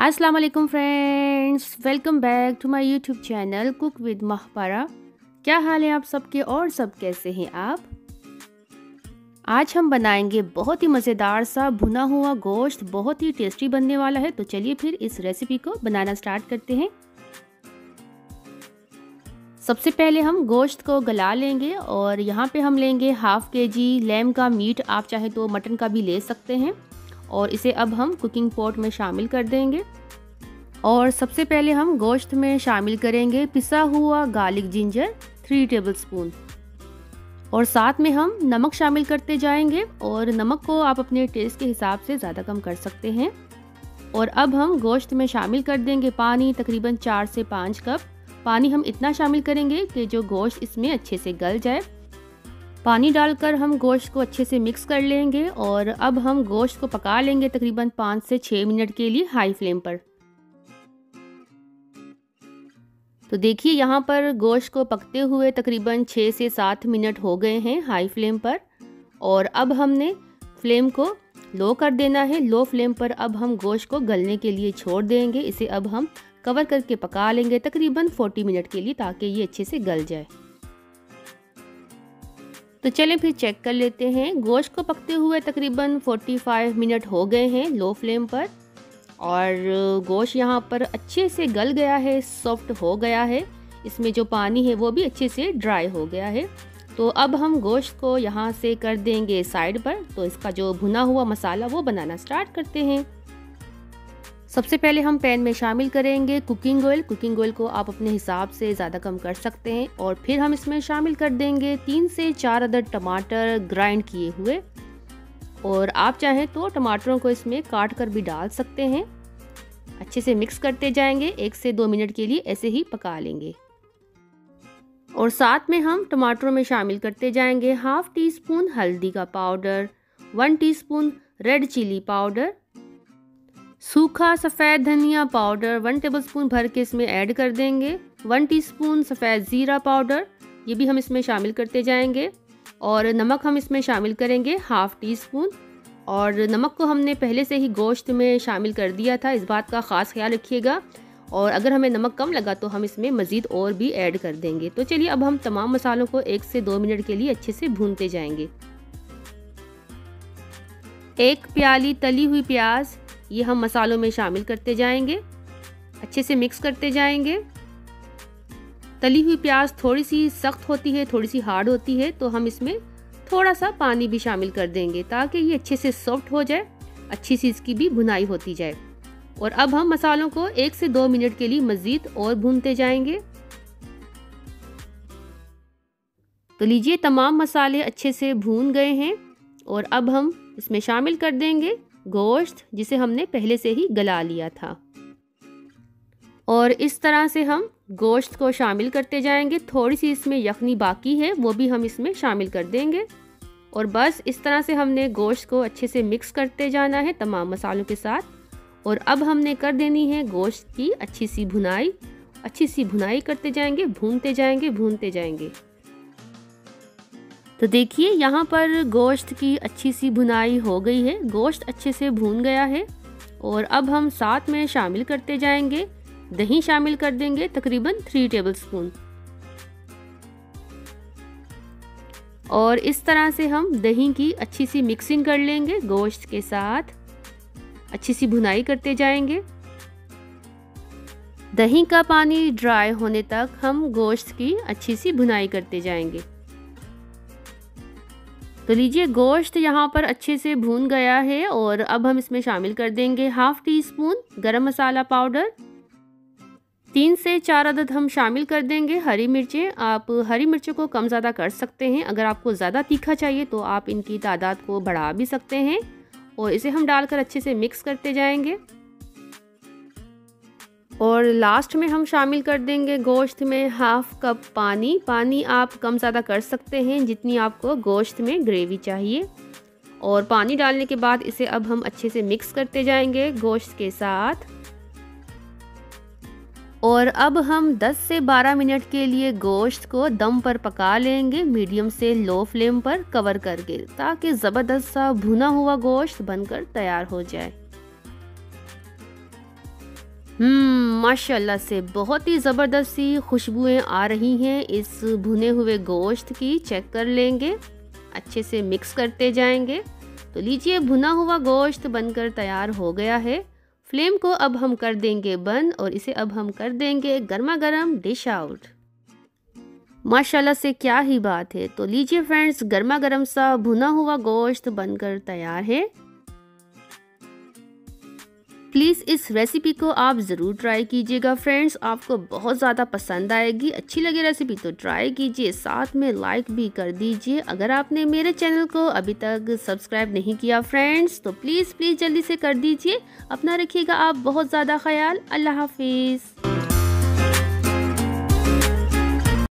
अस्सलाम वालेकुम friends, welcome back to my YouTube channel cook with Mahpara. क्या हाल है आप सबके और सब कैसे हैं आप? आज हम बनाएंगे बहुत ही मज़ेदार सा भुना हुआ गोश्त, बहुत ही टेस्टी बनने वाला है। तो चलिए फिर इस रेसिपी को बनाना स्टार्ट करते हैं। सबसे पहले हम गोश्त को गला लेंगे और यहाँ पे हम लेंगे हाफ केजी लैम का मीट, आप चाहे तो मटन का भी ले सकते हैं। और इसे अब हम कुकिंग पॉट में शामिल कर देंगे। और सबसे पहले हम गोश्त में शामिल करेंगे पिसा हुआ गार्लिक जिंजर 3 टेबलस्पून। और साथ में हम नमक शामिल करते जाएंगे और नमक को आप अपने टेस्ट के हिसाब से ज़्यादा कम कर सकते हैं। और अब हम गोश्त में शामिल कर देंगे पानी, तकरीबन 4 से 5 कप पानी हम इतना शामिल करेंगे कि जो गोश्त इसमें अच्छे से गल जाए। पानी डालकर हम गोश्त को अच्छे से मिक्स कर लेंगे और अब हम गोश्त को पका लेंगे तकरीबन 5 से 6 मिनट के लिए हाई फ्लेम पर। तो देखिए यहाँ पर गोश्त को पकते हुए तकरीबन 6 से 7 मिनट हो गए हैं हाई फ्लेम पर। और अब हमने फ्लेम को लो कर देना है। लो फ्लेम पर अब हम गोश्त को गलने के लिए छोड़ देंगे। इसे अब हम कवर करके पका लेंगे तकरीबन 40 मिनट के लिए, ताकि ये अच्छे से गल जाए। तो चलें फिर चेक कर लेते हैं। गोश्त को पकते हुए तकरीबन 45 मिनट हो गए हैं लो फ्लेम पर। और गोश्त यहाँ पर अच्छे से गल गया है, सॉफ्ट हो गया है। इसमें जो पानी है वो भी अच्छे से ड्राई हो गया है। तो अब हम गोश्त को यहाँ से कर देंगे साइड पर। तो इसका जो भुना हुआ मसाला वो बनाना स्टार्ट करते हैं। सबसे पहले हम पैन में शामिल करेंगे कुकिंग ऑयल। कुकिंग ऑयल को आप अपने हिसाब से ज़्यादा कम कर सकते हैं। और फिर हम इसमें शामिल कर देंगे 3 से 4 अदद टमाटर ग्राइंड किए हुए। और आप चाहें तो टमाटरों को इसमें काट कर भी डाल सकते हैं। अच्छे से मिक्स करते जाएंगे, 1 से 2 मिनट के लिए ऐसे ही पका लेंगे। और साथ में हम टमाटरों में शामिल करते जाएंगे हाफ टी स्पून हल्दी का powder, 1 teaspoon red chilli powder, सूखा सफ़ेद धनिया पाउडर 1 टेबलस्पून भर के इसमें ऐड कर देंगे, 1 टीस्पून सफ़ेद ज़ीरा पाउडर, ये भी हम इसमें शामिल करते जाएंगे। और नमक हम इसमें शामिल करेंगे हाफ टी स्पून। और नमक को हमने पहले से ही गोश्त में शामिल कर दिया था, इस बात का ख़ास ख्याल रखिएगा। और अगर हमें नमक कम लगा तो हम इसमें मज़ीद और भी ऐड कर देंगे। तो चलिए अब हम तमाम मसालों को 1 से 2 मिनट के लिए अच्छे से भूनते जाएंगे। 1 प्याली तली हुई प्याज ये हम मसालों में शामिल करते जाएंगे, अच्छे से मिक्स करते जाएंगे। तली हुई प्याज थोड़ी सी सख्त होती है, थोड़ी सी हार्ड होती है, तो हम इसमें थोड़ा सा पानी भी शामिल कर देंगे ताकि ये अच्छे से सॉफ्ट हो जाए, अच्छी सी इसकी भी भुनाई होती जाए। और अब हम मसालों को 1 से 2 मिनट के लिए मज़ीद और भूनते जाएंगे। तो लीजिए तमाम मसाले अच्छे से भून गए हैं। और अब हम इसमें शामिल कर देंगे गोश्त, जिसे हमने पहले से ही गला लिया था। और इस तरह से हम गोश्त को शामिल करते जाएंगे। थोड़ी सी इसमें यखनी बाकी है, वो भी हम इसमें शामिल कर देंगे। और बस इस तरह से हमने गोश्त को अच्छे से मिक्स करते जाना है तमाम मसालों के साथ। और अब हमने कर देनी है गोश्त की अच्छी सी भुनाई। अच्छी सी भुनाई करते जाएंगे, भूनते जाएंगे, भूनते जाएंगे। तो देखिए यहाँ पर गोश्त की अच्छी सी भुनाई हो गई है, गोश्त अच्छे से भून गया है। और अब हम साथ में शामिल करते जाएंगे दही, शामिल कर देंगे तकरीबन 3 टेबलस्पून। और इस तरह से हम दही की अच्छी सी मिक्सिंग कर लेंगे गोश्त के साथ, अच्छी सी भुनाई करते जाएंगे। दही का पानी ड्राई होने तक हम गोश्त की अच्छी सी भुनाई करते जाएंगे। तो लीजिए गोश्त यहाँ पर अच्छे से भून गया है। और अब हम इसमें शामिल कर देंगे हाफ टी स्पून गरम मसाला पाउडर, 3 से 4 अदद हम शामिल कर देंगे हरी मिर्चें। आप हरी मिर्चों को कम ज़्यादा कर सकते हैं। अगर आपको ज़्यादा तीखा चाहिए तो आप इनकी तादाद को बढ़ा भी सकते हैं। और इसे हम डालकर अच्छे से मिक्स करते जाएंगे। और लास्ट में हम शामिल कर देंगे गोश्त में हाफ कप पानी। पानी आप कम ज़्यादा कर सकते हैं जितनी आपको गोश्त में ग्रेवी चाहिए। और पानी डालने के बाद इसे अब हम अच्छे से मिक्स करते जाएंगे गोश्त के साथ। और अब हम 10 से 12 मिनट के लिए गोश्त को दम पर पका लेंगे, मीडियम से लो फ्लेम पर कवर करके, ताकि ज़बरदस्त सा भुना हुआ गोश्त बनकर तैयार हो जाए। माशाल्लाह से बहुत ही ज़बरदस्त सी खुशबुएं आ रही हैं इस भुने हुए गोश्त की। चेक कर लेंगे, अच्छे से मिक्स करते जाएंगे। तो लीजिए, भुना हुआ गोश्त बनकर तैयार हो गया है। फ्लेम को अब हम कर देंगे बंद और इसे अब हम कर देंगे गर्मा गर्म डिश आउट। माशाल्लाह से क्या ही बात है। तो लीजिए फ्रेंड्स, गर्मा गर्म सा भुना हुआ गोश्त बनकर तैयार है। प्लीज़ इस रेसिपी को आप ज़रूर ट्राई कीजिएगा फ्रेंड्स, आपको बहुत ज़्यादा पसंद आएगी। अच्छी लगे रेसिपी तो ट्राई कीजिए, साथ में लाइक भी कर दीजिए। अगर आपने मेरे चैनल को अभी तक सब्सक्राइब नहीं किया फ्रेंड्स तो प्लीज़ जल्दी से कर दीजिए। अपना रखिएगा आप बहुत ज़्यादा ख्याल। अल्लाह हाफिज़।